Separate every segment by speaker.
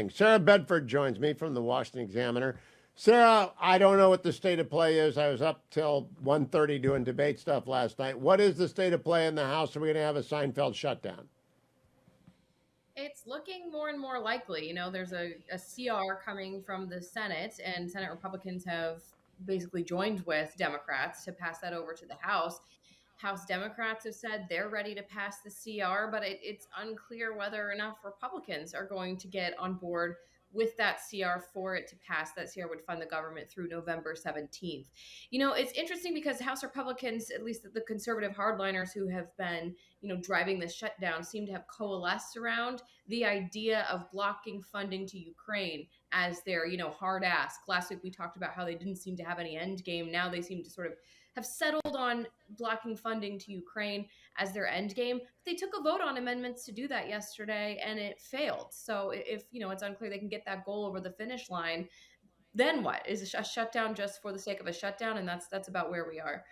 Speaker 1: interesting. Sarah Bedford joins me from the Washington Examiner. Sarah, I don't know what the state of play is. I was up till 1:30 doing debate stuff last night. What is the state of play in the House? Are we going to have a Seinfeld shutdown?
Speaker 2: It's looking more and more likely. There's a CR coming from the Senate, and Senate Republicans have basically joined with Democrats to pass that over to the House. House Democrats have said they're ready to pass the CR, but it's unclear whether enough Republicans are going to get on board with that CR for it to pass. That CR would fund the government through November 17th. It's interesting because House Republicans, at least the conservative hardliners who have been, driving this shutdown, seem to have coalesced around the idea of blocking funding to Ukraine as their, hard ask. Last week we talked about how they didn't seem to have any end game. Now they seem to sort of have settled on blocking funding to Ukraine as their end game. They took a vote on amendments to do that yesterday and it failed. So if, it's unclear they can get that goal over the finish line, then what? Is a shutdown just for the sake of a shutdown? And that's about where we are.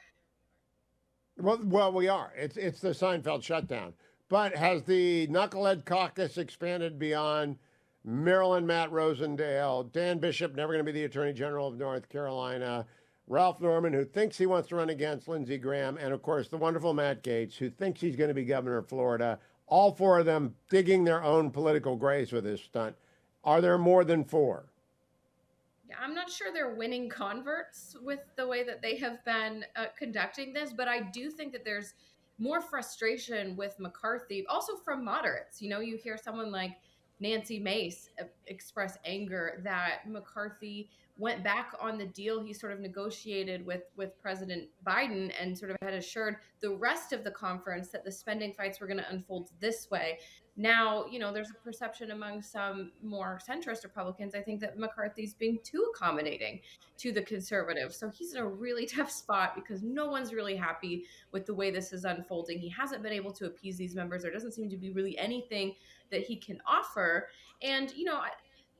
Speaker 1: Well, we are. It's the Seinfeld shutdown. But has the Knucklehead Caucus expanded beyond Maryland, Matt Rosendale, Dan Bishop, never going to be the Attorney General of North Carolina, Ralph Norman, who thinks he wants to run against Lindsey Graham, and of course the wonderful Matt Gaetz, who thinks he's going to be governor of Florida, all four of them digging their own political graves with this stunt. Are there more than four?
Speaker 2: Yeah, I'm not sure they're winning converts with the way that they have been conducting this, but I do think that there's more frustration with McCarthy, also from moderates. You hear someone like Nancy Mace express anger that McCarthy went back on the deal he sort of negotiated with President Biden and sort of had assured the rest of the conference that the spending fights were going to unfold this way. Now, there's a perception among some more centrist Republicans, I think, that McCarthy's being too accommodating to the conservatives. So he's in a really tough spot because no one's really happy with the way this is unfolding. He hasn't been able to appease these members. There doesn't seem to be really anything that he can offer. And,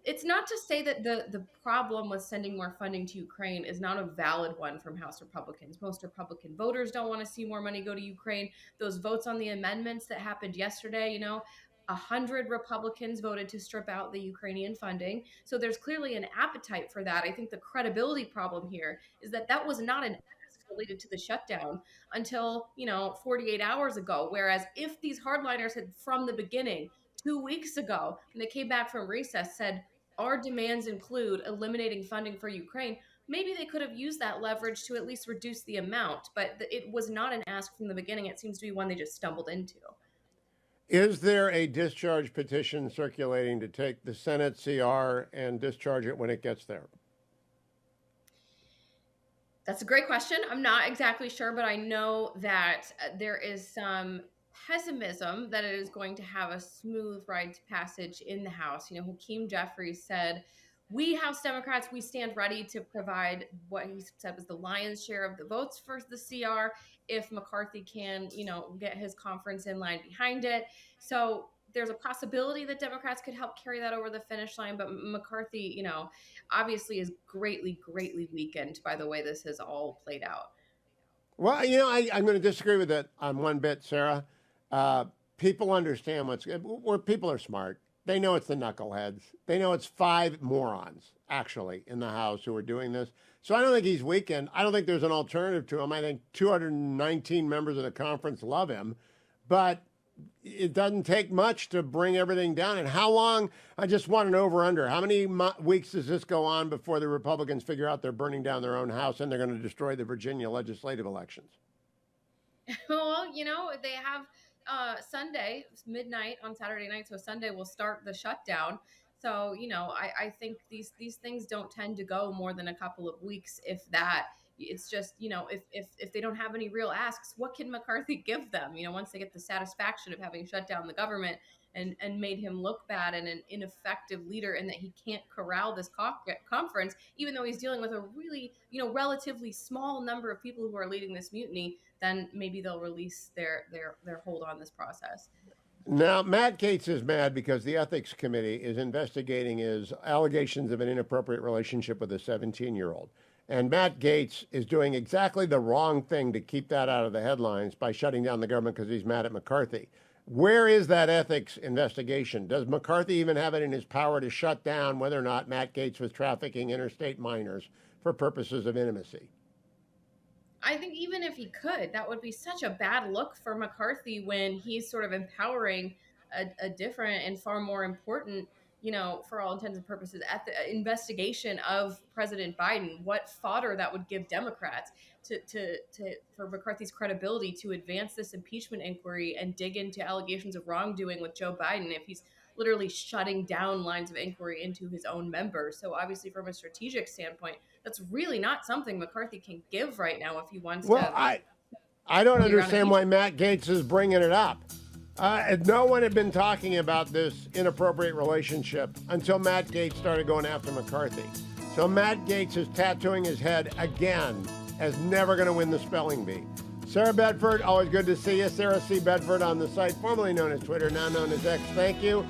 Speaker 2: it's not to say that the problem with sending more funding to Ukraine is not a valid one from House Republicans. Most Republican voters don't want to see more money go to Ukraine. Those votes on the amendments that happened yesterday, 100 Republicans voted to strip out the Ukrainian funding. So there's clearly an appetite for that. I think the credibility problem here is that was not an ask related to the shutdown until, 48 hours ago. Whereas if these hardliners had from the beginning, 2 weeks ago, when they came back from recess, said, our demands include eliminating funding for Ukraine, maybe they could have used that leverage to at least reduce the amount. But it was not an ask from the beginning. It seems to be one they just stumbled into.
Speaker 1: Is there a discharge petition circulating to take the Senate CR and discharge it when it gets there?
Speaker 2: That's a great question. I'm not exactly sure, but I know that there is some pessimism that it is going to have a smooth ride to passage in the House. Hakeem Jeffries said, we House Democrats, we stand ready to provide what he said was the lion's share of the votes for the CR if McCarthy can, get his conference in line behind it. So there's a possibility that Democrats could help carry that over the finish line. But McCarthy, obviously is greatly, greatly weakened by the way this has all played out.
Speaker 1: Well, I'm going to disagree with that on one bit, Sarah. People understand where people are smart. They know it's the knuckleheads. They know it's five morons, actually, in the House who are doing this. So I don't think he's weakened. I don't think there's an alternative to him. I think 219 members of the conference love him. But it doesn't take much to bring everything down. And how long? I just want an over-under. How many weeks does this go on before the Republicans figure out they're burning down their own House and they're going to destroy the Virginia legislative elections?
Speaker 2: Well, they have Sunday, midnight on Saturday night. So Sunday will start the shutdown. So, I think these things don't tend to go more than a couple of weeks, if that. It's just, if they don't have any real asks, what can McCarthy give them? Once they get the satisfaction of having shut down the government and made him look bad and an ineffective leader, and that he can't corral this conference, even though he's dealing with a really, relatively small number of people who are leading this mutiny, then maybe they'll release their hold on this process.
Speaker 1: Now, Matt Gaetz is mad because the Ethics Committee is investigating his allegations of an inappropriate relationship with a 17-year-old. And Matt Gaetz is doing exactly the wrong thing to keep that out of the headlines by shutting down the government because he's mad at McCarthy. Where is that ethics investigation? Does McCarthy even have it in his power to shut down whether or not Matt Gaetz was trafficking interstate minors for purposes of intimacy?
Speaker 2: I think even if he could, that would be such a bad look for McCarthy when he's sort of empowering a different and far more important, for all intents and purposes, at the investigation of President Biden. What fodder that would give Democrats to for McCarthy's credibility to advance this impeachment inquiry and dig into allegations of wrongdoing with Joe Biden if he's literally shutting down lines of inquiry into his own members. So obviously, from a strategic standpoint, that's really not something McCarthy can give right now if he wants
Speaker 1: Well,
Speaker 2: to.
Speaker 1: I don't understand why Matt Gaetz is bringing it up. No one had been talking about this inappropriate relationship until Matt Gaetz started going after McCarthy. So Matt Gaetz is tattooing his head again as never going to win the spelling bee. Sarah Bedford, always good to see you. Sarah C. Bedford on the site, formerly known as Twitter, now known as X. Thank you.